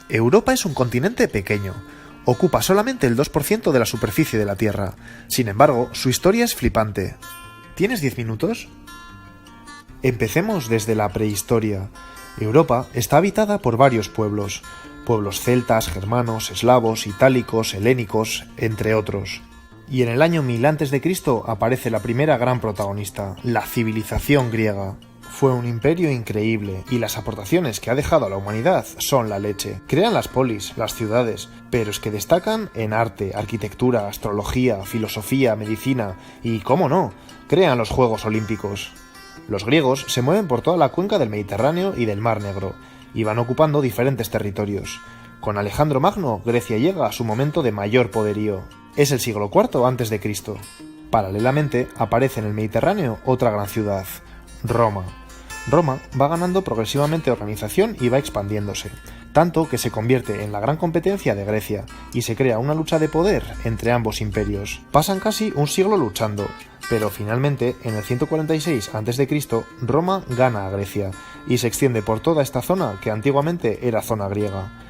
Europa es un continente pequeño. Ocupa solamente el 2% de la superficie de la Tierra. Sin embargo, su historia es flipante. ¿Tienes 10 minutos? Empecemos desde la prehistoria. Europa está habitada por varios pueblos celtas, germanos, eslavos, itálicos, helénicos, entre otros. Y en el año 1000 a.C. aparece la primera gran protagonista, la civilización griega. Fue un imperio increíble, y las aportaciones que ha dejado a la humanidad son la leche. Crean las polis, las ciudades, pero es que destacan en arte, arquitectura, astrología, filosofía, medicina y, cómo no, crean los Juegos Olímpicos. Los griegos se mueven por toda la cuenca del Mediterráneo y del Mar Negro, y van ocupando diferentes territorios. Con Alejandro Magno, Grecia llega a su momento de mayor poderío. Es el siglo IV a.C. Paralelamente, aparece en el Mediterráneo otra gran ciudad, Roma. Roma va ganando progresivamente organización y va expandiéndose, tanto que se convierte en la gran competencia de Grecia, y se crea una lucha de poder entre ambos imperios. Pasan casi un siglo luchando, pero finalmente, en el 146 a.C., Roma gana a Grecia, y se extiende por toda esta zona que antiguamente era zona griega.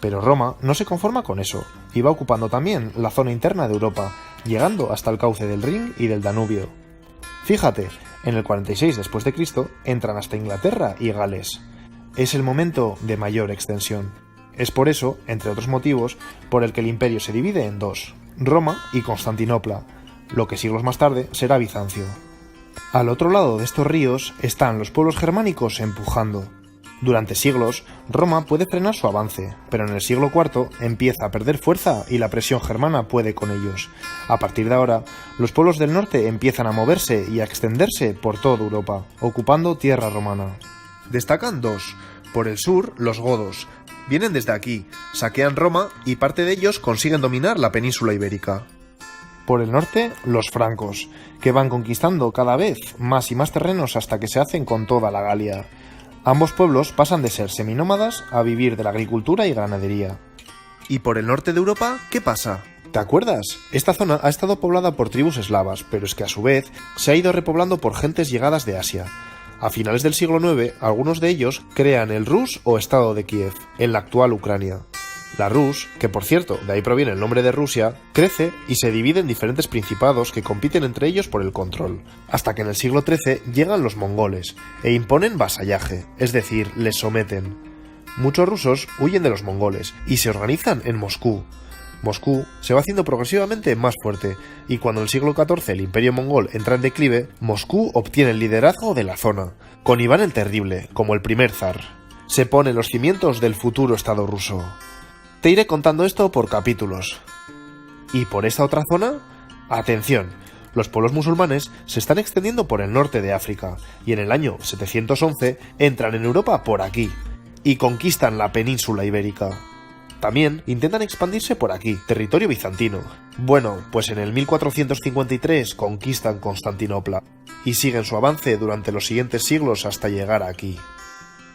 Pero Roma no se conforma con eso, y va ocupando también la zona interna de Europa, llegando hasta el cauce del Rin y del Danubio. Fíjate, en el 46 después de Cristo entran hasta Inglaterra y Gales. Es el momento de mayor extensión. Es por eso, entre otros motivos, por el que el imperio se divide en dos, Roma y Constantinopla, lo que siglos más tarde será Bizancio. Al otro lado de estos ríos están los pueblos germánicos empujando. Durante siglos, Roma puede frenar su avance, pero en el siglo IV empieza a perder fuerza y la presión germana puede con ellos. A partir de ahora, los pueblos del norte empiezan a moverse y a extenderse por toda Europa, ocupando tierra romana. Destacan dos. Por el sur, los godos. Vienen desde aquí, saquean Roma y parte de ellos consiguen dominar la península ibérica. Por el norte, los francos, que van conquistando cada vez más y más terrenos hasta que se hacen con toda la Galia. Ambos pueblos pasan de ser seminómadas a vivir de la agricultura y ganadería. ¿Y por el norte de Europa qué pasa? ¿Te acuerdas? Esta zona ha estado poblada por tribus eslavas, pero es que a su vez se ha ido repoblando por gentes llegadas de Asia. A finales del siglo IX, algunos de ellos crean el Rus o Estado de Kiev, en la actual Ucrania. La Rus, que por cierto, de ahí proviene el nombre de Rusia, crece y se divide en diferentes principados que compiten entre ellos por el control, hasta que en el siglo XIII llegan los mongoles e imponen vasallaje, es decir, les someten. Muchos rusos huyen de los mongoles y se organizan en Moscú. Moscú se va haciendo progresivamente más fuerte, y cuando en el siglo XIV el imperio mongol entra en declive, Moscú obtiene el liderazgo de la zona, con Iván el Terrible como el primer zar. Se ponen los cimientos del futuro Estado ruso. Te iré contando esto por capítulos. ¿Y por esta otra zona? Atención, los pueblos musulmanes se están extendiendo por el norte de África, y en el año 711 entran en Europa por aquí, y conquistan la península ibérica. También intentan expandirse por aquí, territorio bizantino. Bueno, pues en el 1453 conquistan Constantinopla, y siguen su avance durante los siguientes siglos hasta llegar aquí.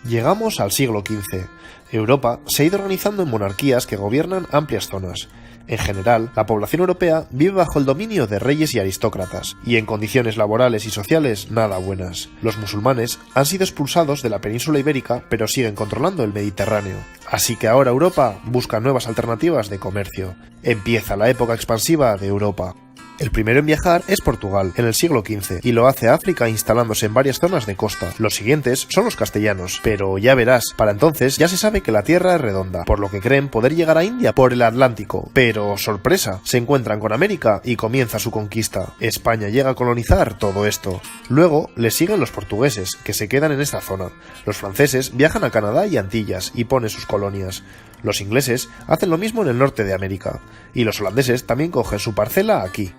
Llegamos al siglo XV. Europa se ha ido organizando en monarquías que gobiernan amplias zonas. En general, la población europea vive bajo el dominio de reyes y aristócratas, y en condiciones laborales y sociales nada buenas. Los musulmanes han sido expulsados de la península ibérica, pero siguen controlando el Mediterráneo. Así que ahora Europa busca nuevas alternativas de comercio. Empieza la época expansiva de Europa. El primero en viajar es Portugal, en el siglo XV, y lo hace África instalándose en varias zonas de costa. Los siguientes son los castellanos, pero ya verás, para entonces ya se sabe que la Tierra es redonda, por lo que creen poder llegar a India por el Atlántico. Pero, sorpresa, se encuentran con América y comienza su conquista. España llega a colonizar todo esto. Luego les siguen los portugueses, que se quedan en esta zona. Los franceses viajan a Canadá y Antillas y ponen sus colonias. Los ingleses hacen lo mismo en el norte de América, y los holandeses también cogen su parcela aquí.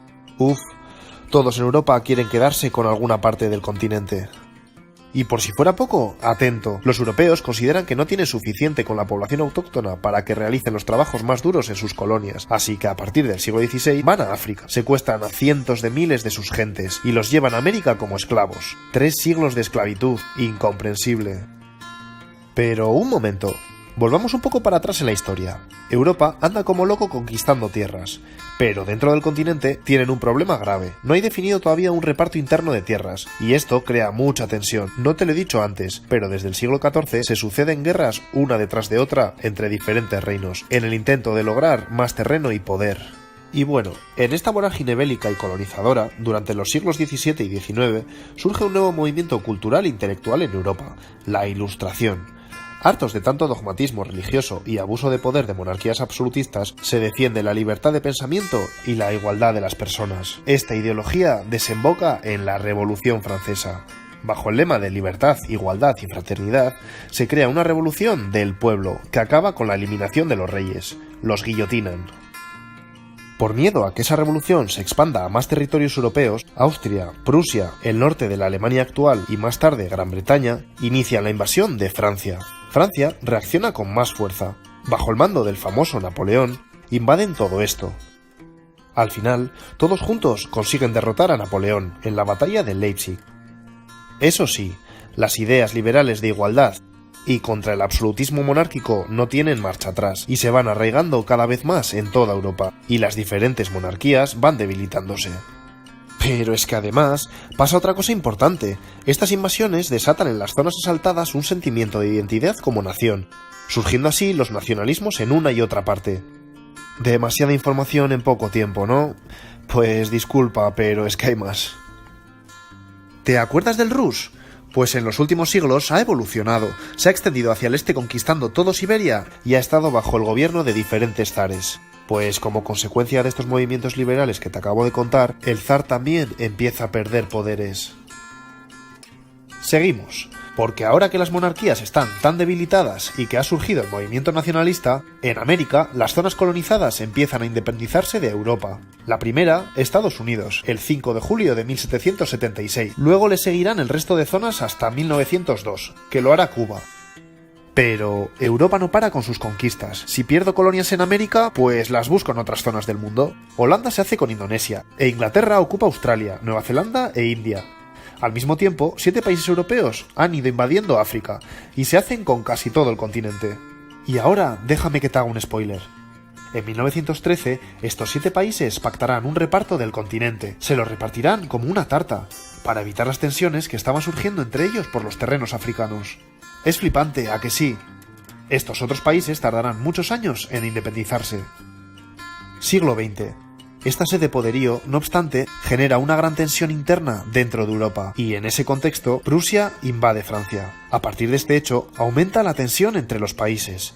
Todos en Europa quieren quedarse con alguna parte del continente. Y por si fuera poco, atento, los europeos consideran que no tienen suficiente con la población autóctona para que realicen los trabajos más duros en sus colonias, así que a partir del siglo XVI van a África, secuestran a cientos de miles de sus gentes y los llevan a América como esclavos. 3 siglos de esclavitud, incomprensible. Pero un momento, Volvamos un poco para atrás en la historia. Europa anda como loco conquistando tierras, pero dentro del continente tienen un problema grave. No hay definido todavía un reparto interno de tierras, y esto crea mucha tensión. No te lo he dicho antes, pero desde el siglo XIV se suceden guerras una detrás de otra entre diferentes reinos, en el intento de lograr más terreno y poder. Y bueno, en esta vorágine bélica y colonizadora, durante los siglos XVII y XIX, surge un nuevo movimiento cultural e intelectual en Europa, la Ilustración. Hartos de tanto dogmatismo religioso y abuso de poder de monarquías absolutistas, se defiende la libertad de pensamiento y la igualdad de las personas. Esta ideología desemboca en la Revolución Francesa. Bajo el lema de libertad, igualdad y fraternidad, se crea una revolución del pueblo que acaba con la eliminación de los reyes. Los guillotinan. Por miedo a que esa revolución se expanda a más territorios europeos, Austria, Prusia, el norte de la Alemania actual y más tarde Gran Bretaña, inician la invasión de Francia. Francia reacciona con más fuerza. Bajo el mando del famoso Napoleón, invaden todo esto. Al final, todos juntos consiguen derrotar a Napoleón en la batalla de Leipzig. Eso sí, las ideas liberales de igualdad y contra el absolutismo monárquico no tienen marcha atrás y se van arraigando cada vez más en toda Europa, y las diferentes monarquías van debilitándose. Pero es que además pasa otra cosa importante. Estas invasiones desatan en las zonas asaltadas un sentimiento de identidad como nación, surgiendo así los nacionalismos en una y otra parte. Demasiada información en poco tiempo, ¿no? Pues disculpa, pero es que hay más. ¿Te acuerdas del Rus? Pues en los últimos siglos ha evolucionado, se ha extendido hacia el este conquistando todo Siberia y ha estado bajo el gobierno de diferentes zares. Pues como consecuencia de estos movimientos liberales que te acabo de contar, el zar también empieza a perder poderes. Seguimos, porque ahora que las monarquías están tan debilitadas y que ha surgido el movimiento nacionalista, en América las zonas colonizadas empiezan a independizarse de Europa. La primera, Estados Unidos, el 5 de julio de 1776. Luego le seguirán el resto de zonas hasta 1902, que lo hará Cuba. Pero Europa no para con sus conquistas. Si pierdo colonias en América, pues las busco en otras zonas del mundo. Holanda se hace con Indonesia, e Inglaterra ocupa Australia, Nueva Zelanda e India. Al mismo tiempo, 7 países europeos han ido invadiendo África, y se hacen con casi todo el continente. Y ahora, déjame que te haga un spoiler. En 1913, estos 7 países pactarán un reparto del continente. Se lo repartirán como una tarta, para evitar las tensiones que estaban surgiendo entre ellos por los terrenos africanos. Es flipante, ¿a que sí? Estos otros países tardarán muchos años en independizarse. Siglo XX. Esta sed de poderío, no obstante, genera una gran tensión interna dentro de Europa, y en ese contexto, Prusia invade Francia. A partir de este hecho, aumenta la tensión entre los países,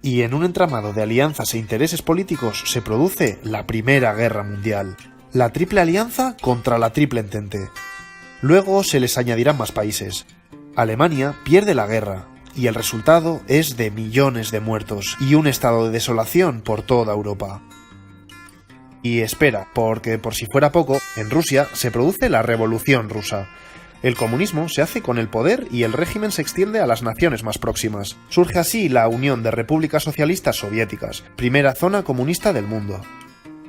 y en un entramado de alianzas e intereses políticos se produce la Primera Guerra Mundial. La Triple Alianza contra la Triple Entente. Luego se les añadirán más países. Alemania pierde la guerra, y el resultado es de millones de muertos y un estado de desolación por toda Europa. Y espera, porque por si fuera poco, en Rusia se produce la Revolución Rusa. El comunismo se hace con el poder y el régimen se extiende a las naciones más próximas. Surge así la Unión de Repúblicas Socialistas Soviéticas, primera zona comunista del mundo.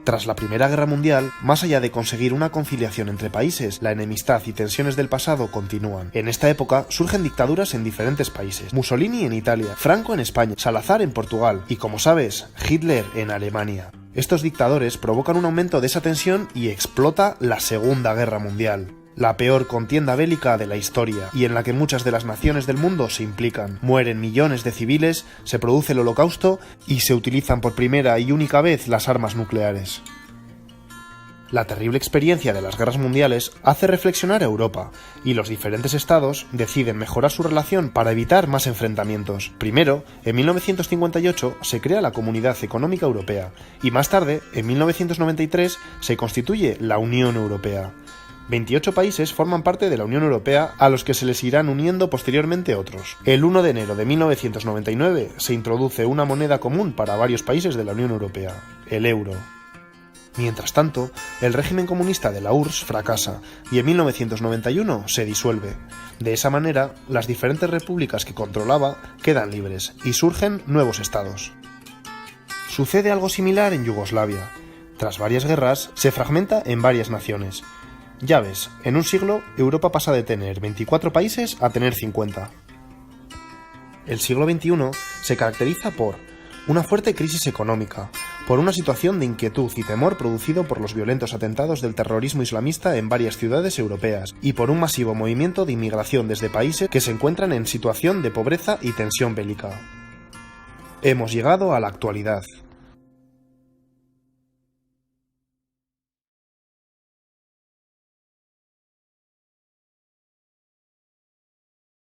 Tras la Primera Guerra Mundial, más allá de conseguir una conciliación entre países, la enemistad y tensiones del pasado continúan. En esta época surgen dictaduras en diferentes países. Mussolini en Italia, Franco en España, Salazar en Portugal y, como sabes, Hitler en Alemania. Estos dictadores provocan un aumento de esa tensión y explota la Segunda Guerra Mundial. La peor contienda bélica de la historia, y en la que muchas de las naciones del mundo se implican. Mueren millones de civiles, se produce el Holocausto y se utilizan por primera y única vez las armas nucleares. La terrible experiencia de las guerras mundiales hace reflexionar a Europa, y los diferentes estados deciden mejorar su relación para evitar más enfrentamientos. Primero, en 1958 se crea la Comunidad Económica Europea, y más tarde, en 1993, se constituye la Unión Europea. 28 países forman parte de la Unión Europea, a los que se les irán uniendo posteriormente otros. El 1 de enero de 1999 se introduce una moneda común para varios países de la Unión Europea, el euro. Mientras tanto, el régimen comunista de la URSS fracasa y en 1991 se disuelve. De esa manera, las diferentes repúblicas que controlaba quedan libres y surgen nuevos estados. Sucede algo similar en Yugoslavia. Tras varias guerras, se fragmenta en varias naciones. Ya ves, en un siglo, Europa pasa de tener 24 países a tener 50. El siglo XXI se caracteriza por una fuerte crisis económica, por una situación de inquietud y temor producido por los violentos atentados del terrorismo islamista en varias ciudades europeas, y por un masivo movimiento de inmigración desde países que se encuentran en situación de pobreza y tensión bélica. Hemos llegado a la actualidad.